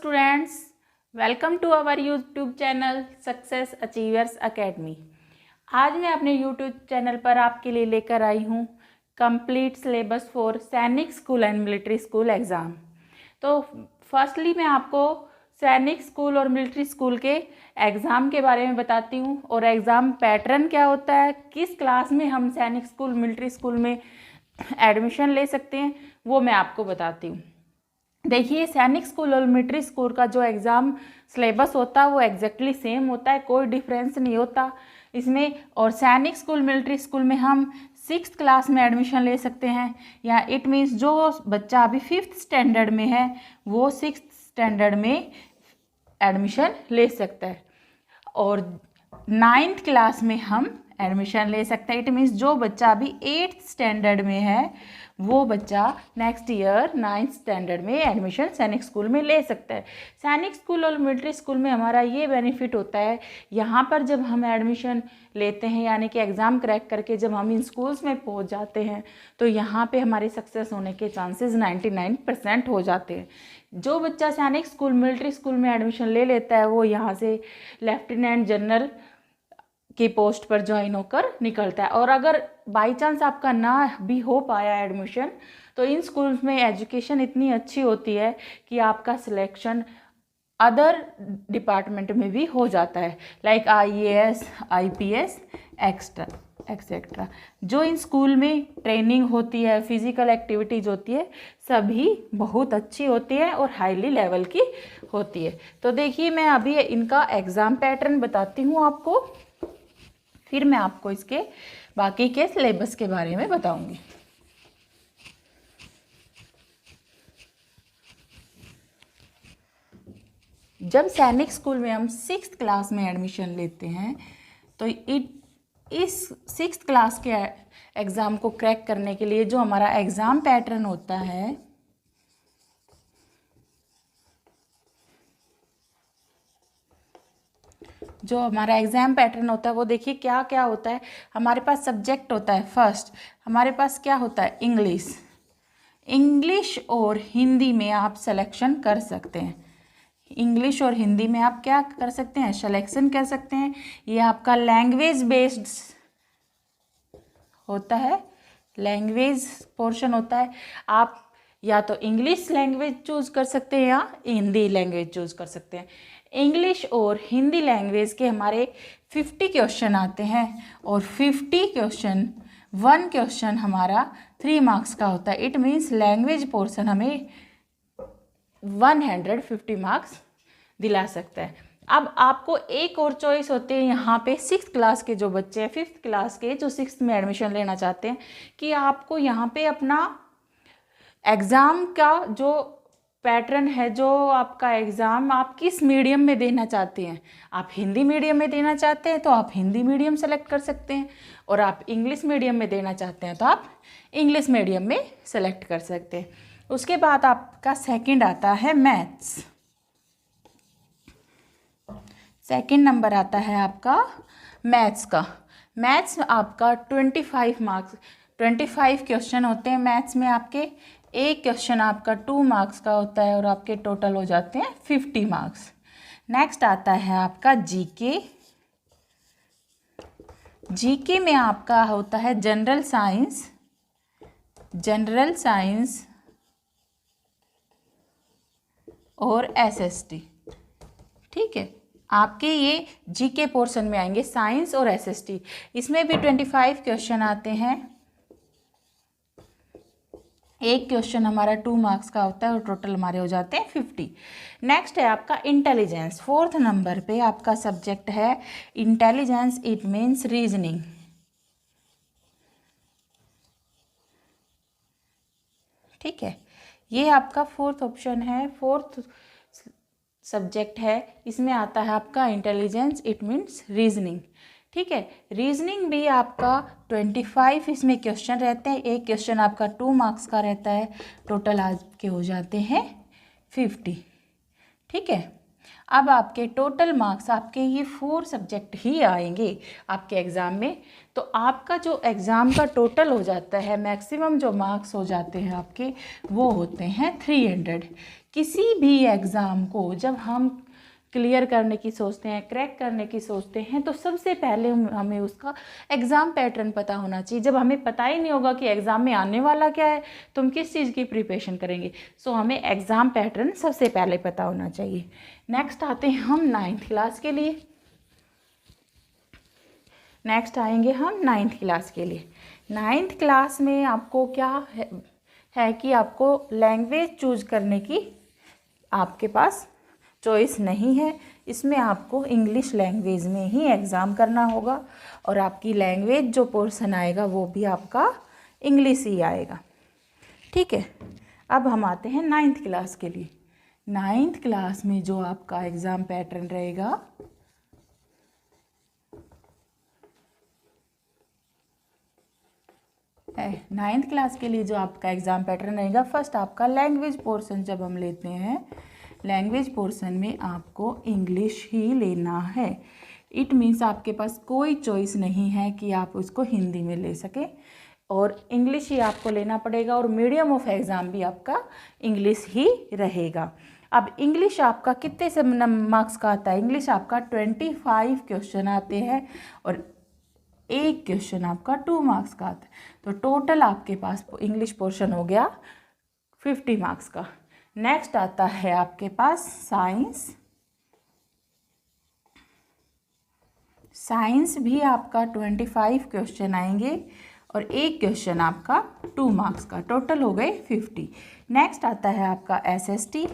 students, welcome to our YouTube channel success achievers academy. आज मैं अपने YouTube चैनल पर आपके लिए लेकर आई हूँ कंप्लीट सिलेबस फॉर सैनिक school and military school exam. तो फर्स्टली मैं आपको सैनिक स्कूल और मिलिट्री स्कूल के एग्ज़ाम के बारे में बताती हूँ और एग्ज़ाम पैटर्न क्या होता है, किस क्लास में हम सैनिक स्कूल मिलिट्री स्कूल में एडमिशन ले सकते हैं, वो मैं आपको बताती हूँ। देखिए, सैनिक स्कूल और मिलिट्री स्कूल का जो एग्ज़ाम सिलेबस होता है वो एग्जैक्टली सेम होता है, कोई डिफरेंस नहीं होता इसमें। और सैनिक स्कूल मिलिट्री स्कूल में हम 6th क्लास में एडमिशन ले सकते हैं, या इट मीन्स जो बच्चा अभी 5th स्टैंडर्ड में है वो 6th स्टैंडर्ड में एडमिशन ले सकता है। और 9th क्लास में हम एडमिशन ले सकते हैं। इट मीन्स जो बच्चा अभी 8th स्टैंडर्ड में है वो बच्चा नेक्स्ट ईयर 9th स्टैंडर्ड में एडमिशन सैनिक स्कूल में ले सकता है। सैनिक स्कूल और मिलिट्री स्कूल में हमारा ये बेनिफिट होता है, यहाँ पर जब हम एडमिशन लेते हैं यानी कि एग्ज़ाम क्रैक करके जब हम इन स्कूल्स में पहुँच जाते हैं तो यहाँ पे हमारे सक्सेस होने के चांसेस 99% हो जाते हैं। जो बच्चा सैनिक स्कूल मिलिट्री स्कूल में एडमिशन ले लेता है वो यहाँ से लेफ्टिनेंट जनरल की पोस्ट पर ज्वाइन होकर निकलता है। और अगर बाई चांस आपका ना भी हो पाया एडमिशन तो इन स्कूल्स में एजुकेशन इतनी अच्छी होती है कि आपका सिलेक्शन अदर डिपार्टमेंट में भी हो जाता है, लाइक IAS, IPS एक्सेट्रा। जो इन स्कूल में ट्रेनिंग होती है, फिजिकल एक्टिविटीज़ होती है, सभी बहुत अच्छी होती है और हाईली लेवल की होती है। तो देखिए, मैं अभी इनका एग्ज़ाम पैटर्न बताती हूँ आपको, फिर मैं आपको इसके बाकी के सिलेबस के बारे में बताऊंगी। जब सैनिक स्कूल में हम 6th क्लास में एडमिशन लेते हैं तो इस 6th क्लास के एग्ज़ाम को क्रैक करने के लिए जो हमारा एग्ज़ाम पैटर्न होता है, वो देखिए क्या क्या होता है। हमारे पास सब्जेक्ट होता है, फर्स्ट हमारे पास क्या होता है, इंग्लिश और हिंदी में आप सिलेक्शन कर सकते हैं। इंग्लिश और हिंदी में आप क्या कर सकते हैं, सिलेक्शन कर सकते हैं। ये आपका लैंग्वेज बेस्ड होता है, लैंग्वेज पोर्शन होता है। आप या तो इंग्लिश लैंग्वेज चूज़ कर सकते हैं या हिंदी लैंग्वेज चूज़ कर सकते हैं। इंग्लिश और हिंदी लैंग्वेज के हमारे 50 क्वेश्चन आते हैं और 50 क्वेश्चन 1 क्वेश्चन हमारा 3 मार्क्स का होता है। इट मीन्स लैंग्वेज पोर्शन हमें 150 मार्क्स दिला सकता है। अब आपको एक और चॉइस होती है यहाँ पे 6th क्लास के जो बच्चे हैं, 5th क्लास के जो 6th में एडमिशन लेना चाहते हैं, कि आपको यहाँ पे अपना एग्ज़ाम का जो पैटर्न है, जो आपका एग्ज़ाम आप किस मीडियम में देना चाहते हैं। आप हिंदी मीडियम में देना चाहते हैं तो आप हिंदी मीडियम सेलेक्ट कर सकते हैं, और आप इंग्लिश मीडियम में देना चाहते हैं तो आप इंग्लिश मीडियम में सेलेक्ट कर सकते हैं। उसके बाद आपका सेकंड आता है मैथ्स। सेकंड नंबर आता है आपका मैथ्स का। मैथ्स आपका 25 क्वेश्चन होते हैं मैथ्स में आपके। एक क्वेश्चन आपका 2 मार्क्स का होता है और आपके टोटल हो जाते हैं 50 मार्क्स। नेक्स्ट आता है आपका जीके में आपका होता है जनरल साइंस और SST। ठीक है, आपके ये जीके पोर्शन में आएंगे साइंस और SST। इसमें भी 25 क्वेश्चन आते हैं। एक क्वेश्चन हमारा 2 मार्क्स का होता है और टोटल हमारे हो जाते हैं 50। नेक्स्ट है आपका इंटेलिजेंस। 4th नंबर पे आपका सब्जेक्ट है इंटेलिजेंस, इट मीन्स रीजनिंग। ठीक है, ये आपका 4th ऑप्शन है, 4th सब्जेक्ट है। इसमें आता है आपका इंटेलिजेंस, इट मीन्स रीजनिंग। ठीक है, रीजनिंग भी आपका 25 इसमें क्वेश्चन रहते हैं। एक क्वेश्चन आपका 2 मार्क्स का रहता है, टोटल आपके हो जाते हैं 50। ठीक है, अब आपके टोटल मार्क्स आपके ये 4 सब्जेक्ट ही आएंगे आपके एग्ज़ाम में। तो आपका जो एग्ज़ाम का टोटल हो जाता है, मैक्सिमम जो मार्क्स हो जाते हैं आपके वो होते हैं 300। किसी भी एग्ज़ाम को जब हम क्लियर करने की सोचते हैं, क्रैक करने की सोचते हैं, तो सबसे पहले हमें उसका एग्ज़ाम पैटर्न पता होना चाहिए। जब हमें पता ही नहीं होगा कि एग्ज़ाम में आने वाला क्या है तो हम किस चीज़ की प्रिपरेशन करेंगे। सो हमें एग्ज़ाम पैटर्न सबसे पहले पता होना चाहिए। नेक्स्ट आते हैं हम 9th क्लास के लिए। नेक्स्ट आएंगे हम 9th क्लास के लिए। 9th क्लास में आपको क्या है कि आपको लैंग्वेज चूज करने की आपके पास चॉइस नहीं है। इसमें आपको इंग्लिश लैंग्वेज में ही एग्ज़ाम करना होगा और आपकी लैंग्वेज जो पोर्शन आएगा वो भी आपका इंग्लिश ही आएगा। ठीक है, अब हम आते हैं 9th क्लास के लिए। 9th क्लास में जो आपका एग्ज़ाम पैटर्न रहेगा, 9th क्लास के लिए जो आपका एग्ज़ाम पैटर्न रहेगा, फर्स्ट आपका लैंग्वेज पोर्शन जब हम लेते हैं, लैंग्वेज पोर्शन में आपको इंग्लिश ही लेना है। इट मीन्स आपके पास कोई चॉइस नहीं है कि आप उसको हिंदी में ले सकें, और इंग्लिश ही आपको लेना पड़ेगा, और मीडियम ऑफ एग्ज़ाम भी आपका इंग्लिश ही रहेगा। अब इंग्लिश आपका कितने से मार्क्स का आता है? इंग्लिश आपका 25 क्वेश्चन आते हैं और एक क्वेश्चन आपका 2 मार्क्स का आता है, तो टोटल आपके पास इंग्लिश पोर्शन हो गया 50 मार्क्स का। नेक्स्ट आता है आपके पास साइंस। साइंस भी आपका 25 क्वेश्चन आएंगे और एक क्वेश्चन आपका 2 मार्क्स का, टोटल हो गए 50। नेक्स्ट आता है आपका एसएसटी।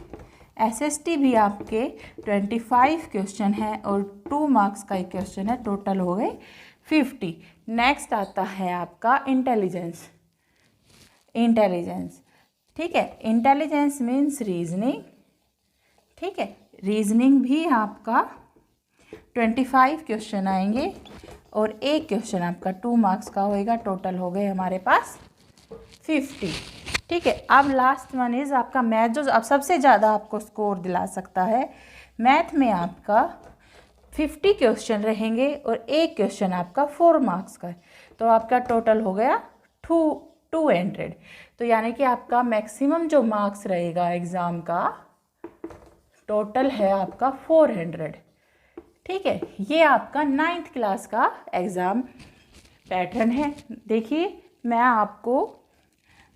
एसएसटी भी आपके 25 क्वेश्चन है और 2 मार्क्स का एक क्वेश्चन है, टोटल हो गए 50। नेक्स्ट आता है आपका इंटेलिजेंस। इंटेलिजेंस, ठीक है, इंटेलिजेंस मीन्स रीजनिंग। ठीक है, रीजनिंग भी आपका 25 क्वेश्चन आएंगे और एक क्वेश्चन आपका 2 मार्क्स का होएगा, टोटल हो गए हमारे पास 50। ठीक है, अब लास्ट वन इज़ आपका मैथ, जो अब सबसे ज़्यादा आपको स्कोर दिला सकता है। मैथ में आपका 50 क्वेश्चन रहेंगे और एक क्वेश्चन आपका 4 मार्क्स का है, तो आपका टोटल हो गया 200। तो यानी कि आपका मैक्सिमम जो मार्क्स रहेगा एग्ज़ाम का टोटल है आपका 400। ठीक है, ये आपका 9th क्लास का एग्ज़ाम पैटर्न है। देखिए, मैं आपको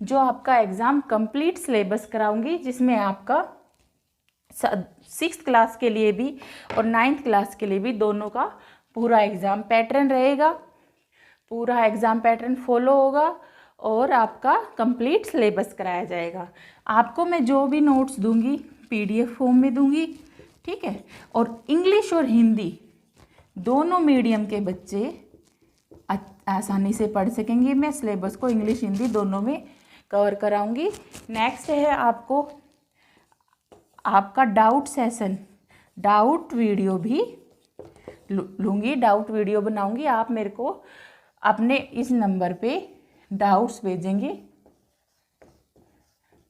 जो आपका एग्ज़ाम कंप्लीट सिलेबस कराऊंगी, जिसमें आपका 6th क्लास के लिए भी और 9th क्लास के लिए भी दोनों का पूरा एग्ज़ाम पैटर्न रहेगा। पूरा एग्ज़ाम पैटर्न फॉलो होगा और आपका कंप्लीट सिलेबस कराया जाएगा। आपको मैं जो भी नोट्स दूंगी PDF फॉर्म में दूंगी। ठीक है, और इंग्लिश और हिंदी दोनों मीडियम के बच्चे आसानी से पढ़ सकेंगे। मैं सिलेबस को इंग्लिश हिंदी दोनों में कवर कराऊंगी। नेक्स्ट है आपका डाउट सेशन, डाउट वीडियो भी लूँगी, डाउट वीडियो बनाऊंगी। आप मेरे को अपने इस नंबर पे डाउट्स भेजेंगे।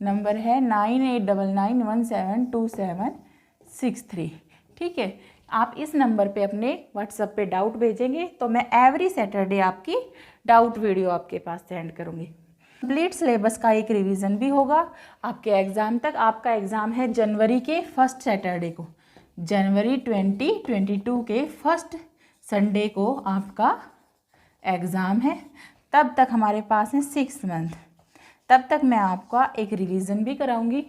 नंबर है 9899172763। ठीक है, आप इस नंबर पे अपने व्हाट्सएप पे डाउट भेजेंगे तो मैं एवरी सैटरडे आपकी डाउट वीडियो आपके पास सेंड करूँगी। कंप्लीट सिलेबस का एक रिवीजन भी होगा आपके एग्ज़ाम तक। आपका एग्ज़ाम है जनवरी के फर्स्ट सैटरडे को, जनवरी 2022 के फर्स्ट संडे को आपका एग्ज़ाम है। तब तक हमारे पास है 6 मंथ, तब तक मैं आपका एक रिवीजन भी कराऊंगी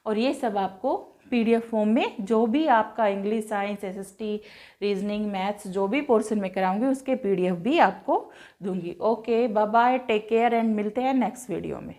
और ये सब आपको PDF फॉर्म में जो भी आपका English, science, SST, reasoning, maths जो भी पोर्शन में कराऊंगी उसके PDF भी आपको दूंगी। Okay, bye bye, take care and मिलते हैं नेक्स्ट वीडियो में।